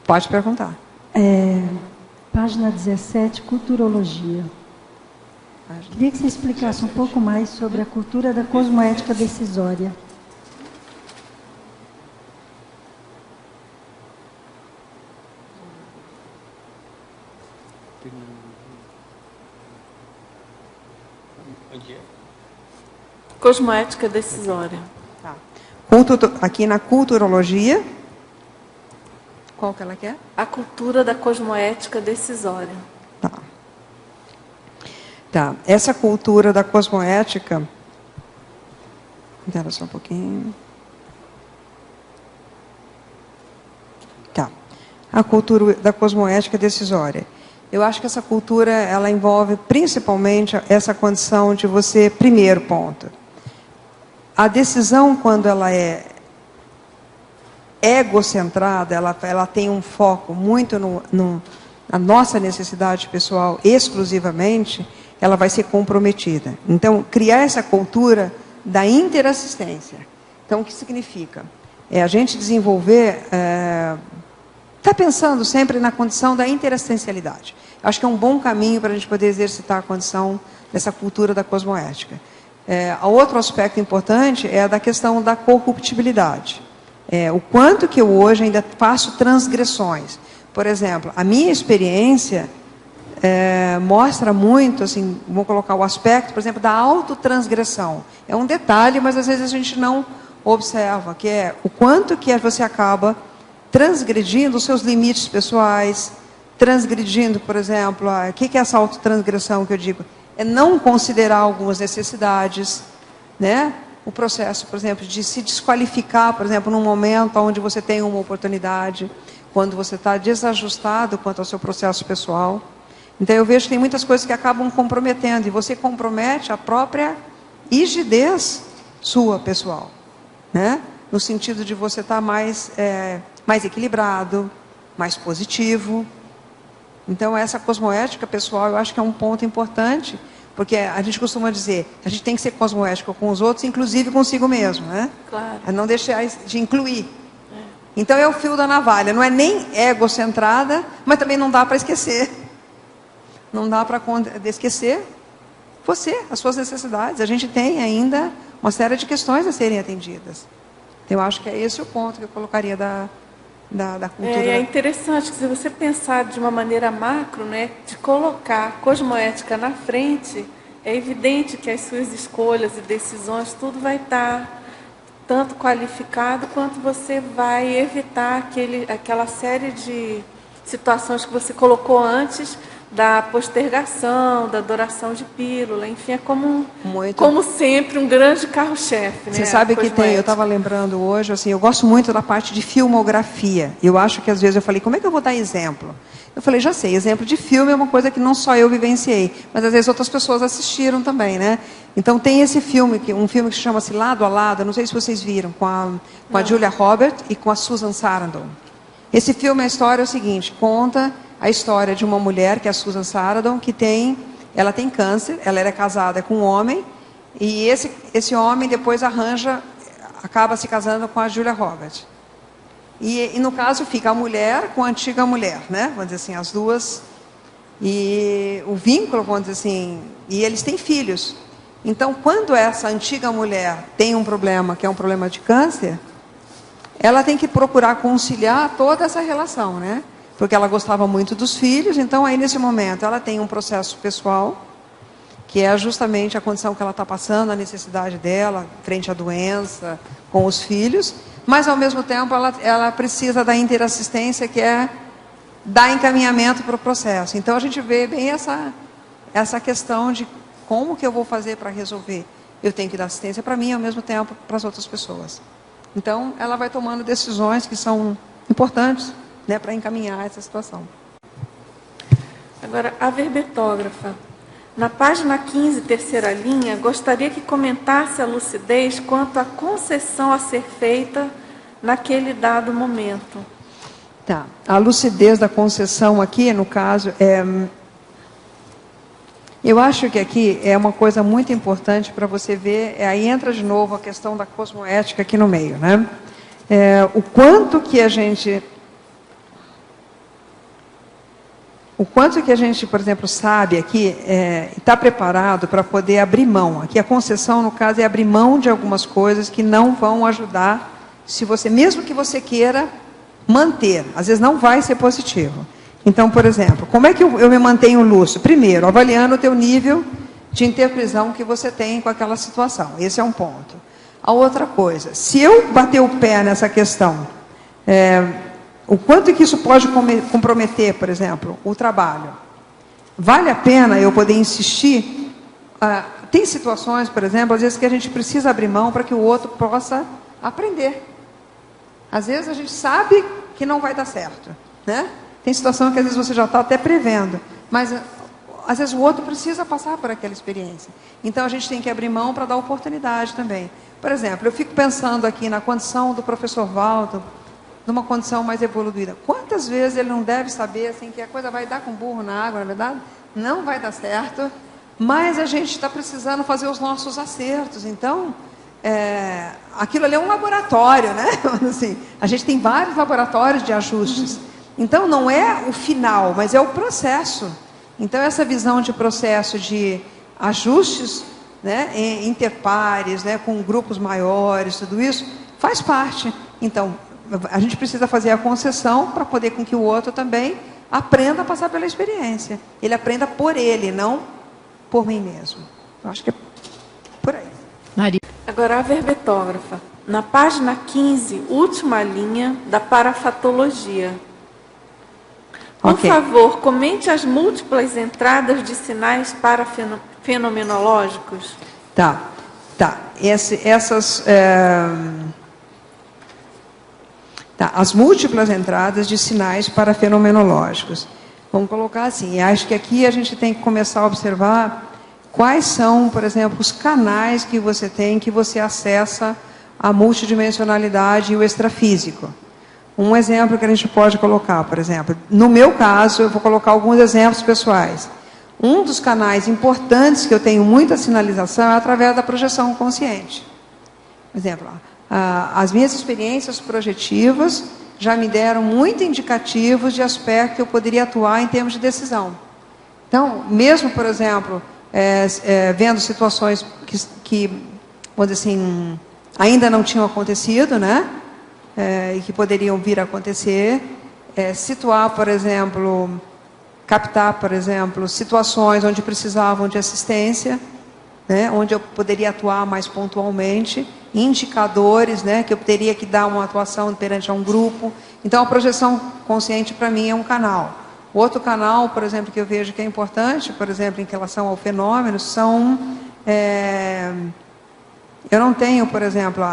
Pode perguntar. Página 17, culturologia. Queria que você explicasse um pouco mais sobre a cultura da cosmoética decisória. Cosmoética decisória. Tá. Aqui na culturologia, qual que ela quer? A cultura da cosmoética decisória. Tá. Tá. Essa cultura da cosmoética... Espera só um pouquinho. Tá. A cultura da cosmoética decisória. Eu acho que essa cultura, ela envolve principalmente essa condição de você, primeiro ponto, a decisão, quando ela é egocentrada, ela tem um foco muito na nossa necessidade pessoal exclusivamente, ela vai ser comprometida. Então, criar essa cultura da interassistência. Então, o que significa? É a gente desenvolver... Está pensando sempre na condição da interassistencialidade. Acho que é um bom caminho para a gente poder exercitar a condição dessa cultura da cosmoética. Outro aspecto importante é a da questão da corruptibilidade. O quanto que eu hoje ainda faço transgressões. Por exemplo, a minha experiência mostra muito, assim, vou colocar o aspecto, por exemplo, da autotransgressão. É um detalhe, mas às vezes a gente não observa, que é o quanto que você acaba transgredindo os seus limites pessoais, transgredindo, por exemplo, o que é essa autotransgressão que eu digo? É não considerar algumas necessidades, né? O processo, por exemplo, de se desqualificar, por exemplo, num momento onde você tem uma oportunidade, quando você está desajustado quanto ao seu processo pessoal. Então, eu vejo que tem muitas coisas que acabam comprometendo, e você compromete a própria rigidez sua, pessoal, né? No sentido de você estar mais equilibrado, mais positivo. Então, essa cosmoética pessoal, eu acho que é um ponto importante, porque a gente costuma dizer, a gente tem que ser cosmoético com os outros, inclusive consigo mesmo, né? Claro. É não deixar de incluir. Então, é o fio da navalha, não é nem egocentrada, mas também não dá para esquecer. Não dá para esquecer você, as suas necessidades. A gente tem ainda uma série de questões a serem atendidas. Então, eu acho que é esse o ponto que eu colocaria da cultura. É interessante que, se você pensar de uma maneira macro, né, de colocar a cosmoética na frente, é evidente que as suas escolhas e decisões, tudo vai estar tanto qualificado, quanto você vai evitar aquela série de situações que você colocou antes, da postergação, da adoração de pílula, enfim, é como sempre um grande carro-chefe. Você sabe que tem, eu estava lembrando hoje, assim, eu gosto muito da parte de filmografia. Eu acho que às vezes eu falei, como é que eu vou dar exemplo? Eu falei, já sei, exemplo de filme é uma coisa que não só eu vivenciei, mas às vezes outras pessoas assistiram também, né? Então tem esse filme, um filme que chama-se Lado a Lado, não sei se vocês viram, com a Julia Roberts e com a Susan Sarandon. Esse filme, a história é o seguinte, conta a história de uma mulher, que é a Susan Sarandon, ela tem câncer, ela era casada com um homem, e esse homem depois acaba se casando com a Julia Roberts. E no caso fica a mulher com a antiga mulher, né? Vamos dizer assim, as duas. E o vínculo, vamos dizer assim, e eles têm filhos. Então, quando essa antiga mulher tem um problema, que é um problema de câncer, ela tem que procurar conciliar toda essa relação, né? Porque ela gostava muito dos filhos, então aí nesse momento ela tem um processo pessoal, que é justamente a condição que ela está passando, a necessidade dela, frente à doença, com os filhos, mas ao mesmo tempo ela precisa da interassistência, que é dar encaminhamento para o processo. Então a gente vê bem essa questão de como que eu vou fazer para resolver. Eu tenho que dar assistência para mim, ao mesmo tempo para as outras pessoas. Então ela vai tomando decisões que são importantes, né, para encaminhar essa situação. Agora, a verbetógrafa, na página 15, terceira linha, gostaria que comentasse a lucidez quanto à concessão a ser feita naquele dado momento. Tá. A lucidez da concessão aqui, no caso, eu acho que aqui é uma coisa muito importante para você ver, aí entra de novo a questão da cosmoética aqui no meio, né? O quanto que a gente o quanto que a gente, por exemplo, sabe aqui, está preparado para poder abrir mão. Aqui a concessão, no caso, é abrir mão de algumas coisas que não vão ajudar, se você, mesmo que você queira manter, às vezes não vai ser positivo. Então, por exemplo, como é que eu me mantenho lúcido? Primeiro, avaliando o teu nível de interprisão que você tem com aquela situação. Esse é um ponto. A outra coisa, se eu bater o pé nessa questão, o quanto que isso pode comprometer, por exemplo, o trabalho? Vale a pena eu poder insistir? Tem situações, por exemplo, às vezes que a gente precisa abrir mão para que o outro possa aprender. Às vezes a gente sabe que não vai dar certo, né? Tem situação que às vezes você já está até prevendo, mas às vezes o outro precisa passar por aquela experiência. Então a gente tem que abrir mão para dar oportunidade também. Por exemplo, eu fico pensando aqui na condição do professor Waldo, numa condição mais evoluída. Quantas vezes ele não deve saber assim, que a coisa vai dar com burro na água, na verdade? Não vai dar certo, mas a gente está precisando fazer os nossos acertos. Então, aquilo ali é um laboratório, né? Assim, a gente tem vários laboratórios de ajustes. Então, não é o final, mas é o processo. Então, essa visão de processo de ajustes, né, interpares, né, com grupos maiores, tudo isso, faz parte. Então, a gente precisa fazer a concessão para poder com que o outro também aprenda a passar pela experiência. Ele aprenda por ele, não por mim mesmo. Eu acho que é por aí. Maria. Agora, a verbetógrafa. Na página 15, última linha da parafatologia. Por favor, comente as múltiplas entradas de sinais parafenomenológicos. Tá. As múltiplas entradas de sinais parafenomenológicos. Vamos colocar assim, acho que aqui a gente tem que começar a observar quais são, por exemplo, os canais que você tem, que você acessa a multidimensionalidade e o extrafísico. Um exemplo que a gente pode colocar, por exemplo, no meu caso, eu vou colocar alguns exemplos pessoais. Um dos canais importantes que eu tenho muita sinalização é através da projeção consciente. Por exemplo, as minhas experiências projetivas já me deram muito indicativos de aspecto que eu poderia atuar em termos de decisão. Então, mesmo, por exemplo, vendo situações que, vamos dizer assim, ainda não tinham acontecido, né? E que poderiam vir a acontecer, situar, por exemplo, captar, por exemplo, situações onde precisavam de assistência, né, onde eu poderia atuar mais pontualmente, indicadores, né, que eu teria que dar uma atuação perante um grupo. Então, a projeção consciente, para mim, é um canal. O outro canal, por exemplo, que eu vejo que é importante, por exemplo, em relação ao fenômeno, são... eu não tenho, por exemplo,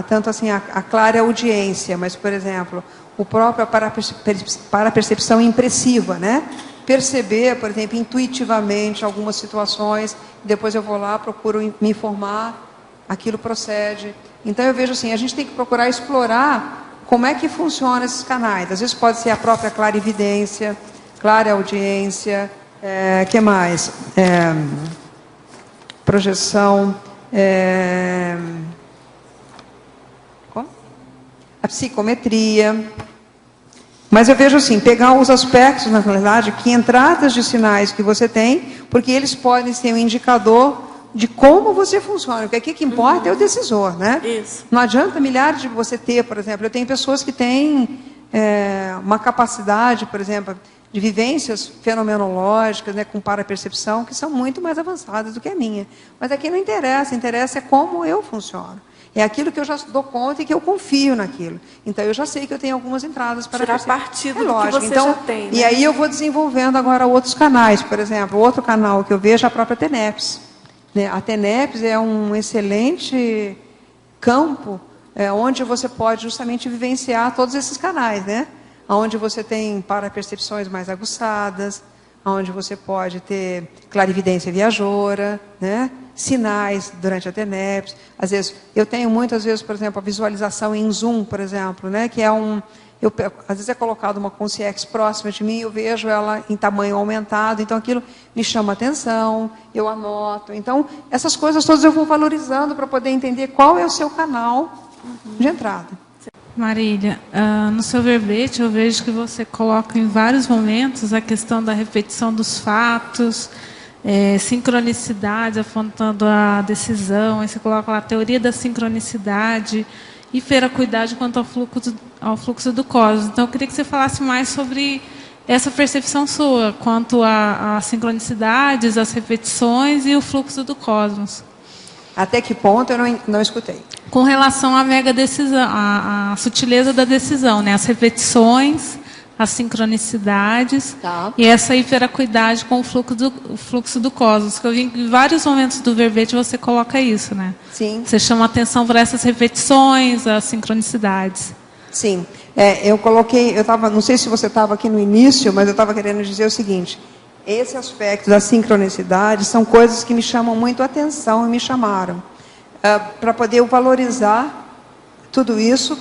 tanto assim a clara audiência, mas, por exemplo, o próprio parapercepção impressiva, né? Perceber, por exemplo, intuitivamente algumas situações, depois eu vou lá, procuro me informar, aquilo procede. Então eu vejo assim, a gente tem que procurar explorar como é que funcionam esses canais. Às vezes pode ser a própria clarividência, clareaudiência, que mais? Projeção... a psicometria. Mas eu vejo assim, pegar os aspectos, na realidade, que entradas de sinais que você tem, porque eles podem ser um indicador de como você funciona. Porque aqui que importa é o decisor, né? Isso. Não adianta milhares de você ter, por exemplo, eu tenho pessoas que têm uma capacidade, por exemplo, de vivências fenomenológicas, né, com parapercepção, que são muito mais avançadas do que a minha. Mas aqui não interessa, interessa é como eu funciono. É aquilo que eu já dou conta e que eu confio naquilo. Então, eu já sei que eu tenho algumas entradas para tirar partido do que você então, já tem. Né? E aí eu vou desenvolvendo agora outros canais. Por exemplo, outro canal que eu vejo é a própria TENEPS. Né? A TENEPS é um excelente campo onde você pode justamente vivenciar todos esses canais, né? Onde você tem parapercepções mais aguçadas, onde você pode ter clarividência viajora, né? Sinais durante a TENEPS. Às vezes, eu tenho muitas vezes, por exemplo, a visualização em zoom, por exemplo, né? Que é às vezes é colocado uma consciência próxima de mim, eu vejo ela em tamanho aumentado, então aquilo me chama atenção, eu anoto. Então, essas coisas todas eu vou valorizando para poder entender qual é o seu canal de entrada. Marília, no seu verbete eu vejo que você coloca em vários momentos a questão da repetição dos fatos, sincronicidade, apontando a decisão, aí você coloca lá a teoria da sincronicidade e veracuidade quanto ao fluxo do cosmos. Então, eu queria que você falasse mais sobre essa percepção sua, quanto às sincronicidades, as repetições e o fluxo do cosmos. Até que ponto eu não escutei? Com relação à mega decisão, à sutileza da decisão, né? As repetições, as sincronicidades, tá, e essa hiperacuidade com o fluxo do cosmos. Que eu vi em vários momentos do verbete você coloca isso, né? Sim. Você chama atenção para essas repetições, as sincronicidades. Sim. Eu coloquei, não sei se você estava aqui no início, mas eu estava querendo dizer o seguinte: esse aspecto da sincronicidade são coisas que me chamam muito a atenção e me chamaram para poder valorizar tudo isso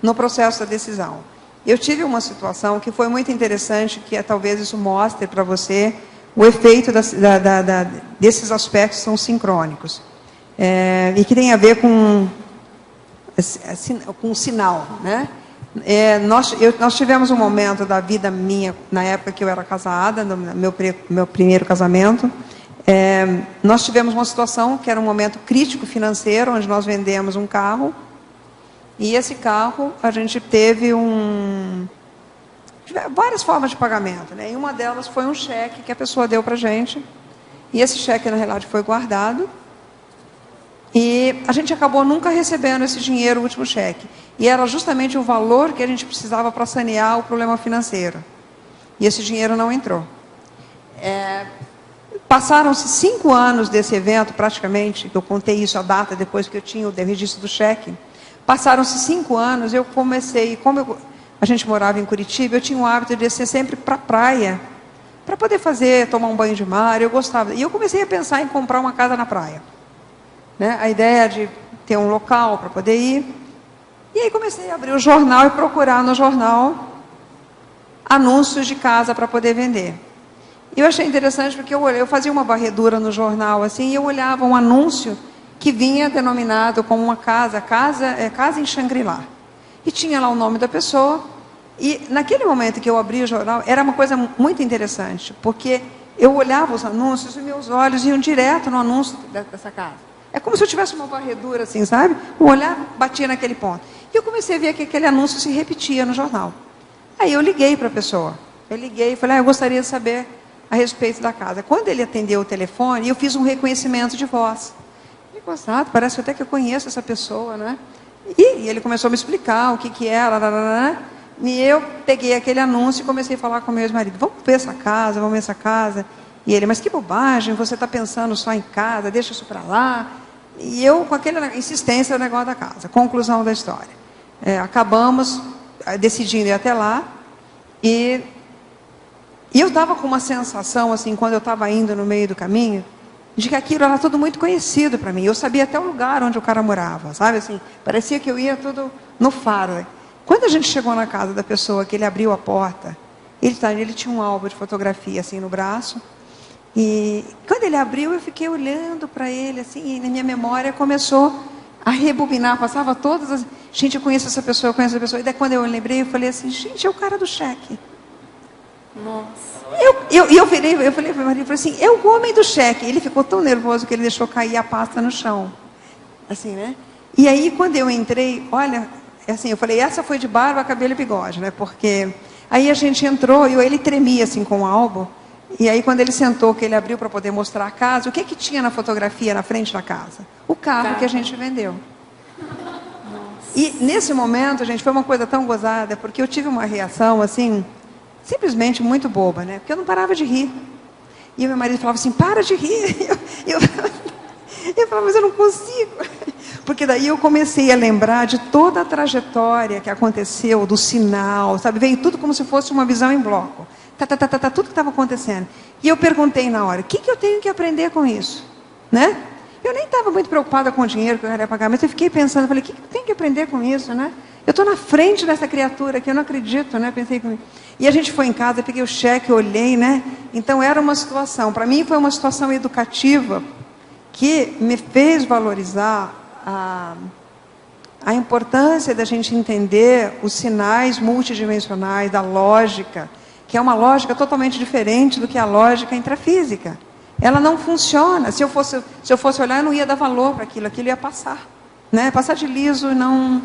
no processo da decisão. Eu tive uma situação que foi muito interessante, que talvez isso mostre para você o efeito desses aspectos que são sincrônicos. E que tem a ver com o sinal, né? Nós tivemos um momento da vida minha, na época que eu era casada, no meu primeiro casamento, nós tivemos uma situação que era um momento crítico financeiro, onde nós vendemos um carro, e esse carro a gente teve várias formas de pagamento, né? E uma delas foi um cheque que a pessoa deu para a gente, e esse cheque na realidade foi guardado, e a gente acabou nunca recebendo esse dinheiro, o último cheque. E era justamente o valor que a gente precisava para sanear o problema financeiro. E esse dinheiro não entrou. Passaram-se 5 anos desse evento, praticamente, que eu contei isso, a data, depois que eu tinha o registro do cheque. Passaram-se 5 anos, eu comecei, a gente morava em Curitiba, eu tinha o hábito de descer sempre para a praia, para poder tomar um banho de mar, eu gostava. E eu comecei a pensar em comprar uma casa na praia. Né? A ideia de ter um local para poder ir. E aí comecei a abrir o jornal e procurar no jornal anúncios de casa para poder vender. E eu achei interessante porque eu fazia uma varredura no jornal assim, e eu olhava um anúncio que vinha denominado como uma casa em Xangri-Lá. E tinha lá o nome da pessoa. E naquele momento que eu abri o jornal, era uma coisa muito interessante, porque eu olhava os anúncios e meus olhos iam direto no anúncio dessa casa. É como se eu tivesse uma varredura assim, sabe? O olhar batia naquele ponto. E eu comecei a ver que aquele anúncio se repetia no jornal. Aí eu liguei para a pessoa. Eu liguei e falei, eu gostaria de saber a respeito da casa. Quando ele atendeu o telefone, eu fiz um reconhecimento de voz. Ele gostado, parece até que eu conheço essa pessoa, né? E ele começou a me explicar o que era. E eu peguei aquele anúncio e comecei a falar com o meu ex-marido. Vamos ver essa casa. E ele, mas que bobagem, você está pensando só em casa, deixa isso para lá. E eu, com aquela insistência, o negócio da casa. Conclusão da história. Acabamos decidindo ir até lá. E eu estava com uma sensação, assim, quando eu estava indo no meio do caminho, de que aquilo era tudo muito conhecido para mim. Eu sabia até o lugar onde o cara morava, sabe? Assim, parecia que eu ia tudo no faro. Quando a gente chegou na casa da pessoa, que ele abriu a porta, ele tinha um álbum de fotografia, assim, no braço. E quando ele abriu, eu fiquei olhando para ele, assim, e na minha memória começou a rebobinar, passava todas as... Gente, eu conheço essa pessoa. E daí quando eu lembrei, eu falei assim, gente, é o cara do cheque. Nossa. Eu falei para o marido, assim, é o homem do cheque. Ele ficou tão nervoso que ele deixou cair a pasta no chão. Assim, né? E aí, quando eu entrei, olha, assim, eu falei, essa foi de barba, cabelo e bigode, né? Porque aí a gente entrou e ele tremia, assim, com o álbum. E aí, quando ele sentou, que ele abriu para poder mostrar a casa, o que tinha na fotografia na frente da casa? O carro que a gente vendeu. Nossa. E nesse momento, gente, foi uma coisa tão gozada, porque eu tive uma reação, assim, simplesmente muito boba, né? Porque eu não parava de rir. E o meu marido falava assim, para de rir. Eu falava, mas eu não consigo. Porque daí eu comecei a lembrar de toda a trajetória que aconteceu, do sinal, sabe? Veio tudo como se fosse uma visão em bloco. Tudo que estava acontecendo. E eu perguntei na hora, o que eu tenho que aprender com isso? Né? Eu nem estava muito preocupada com o dinheiro que eu ia pagar, mas eu fiquei pensando, falei, o que eu tenho que aprender com isso, né? Eu estou na frente dessa criatura aqui, eu não acredito, né? Pensei comigo. E a gente foi em casa, peguei o cheque, olhei, né? Então era uma situação, para mim foi uma situação educativa que me fez valorizar a importância da gente entender os sinais multidimensionais da lógica, que é uma lógica totalmente diferente do que a lógica intrafísica. Ela não funciona. Se eu fosse olhar, eu não ia dar valor para aquilo ia passar. Né? Passar de liso e não...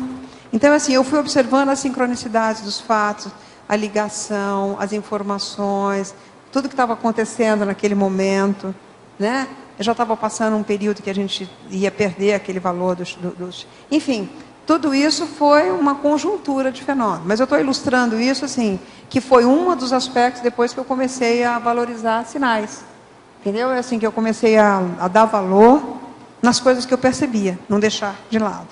Então, assim, eu fui observando as sincronicidades dos fatos, a ligação, as informações, tudo que estava acontecendo naquele momento, né? Eu já estava passando um período que a gente ia perder aquele valor dos... Enfim, tudo isso foi uma conjuntura de fenômenos. Mas eu estou ilustrando isso, assim, que foi um dos aspectos depois que eu comecei a valorizar sinais. Entendeu? É assim que eu comecei a dar valor nas coisas que eu percebia, não deixar de lado.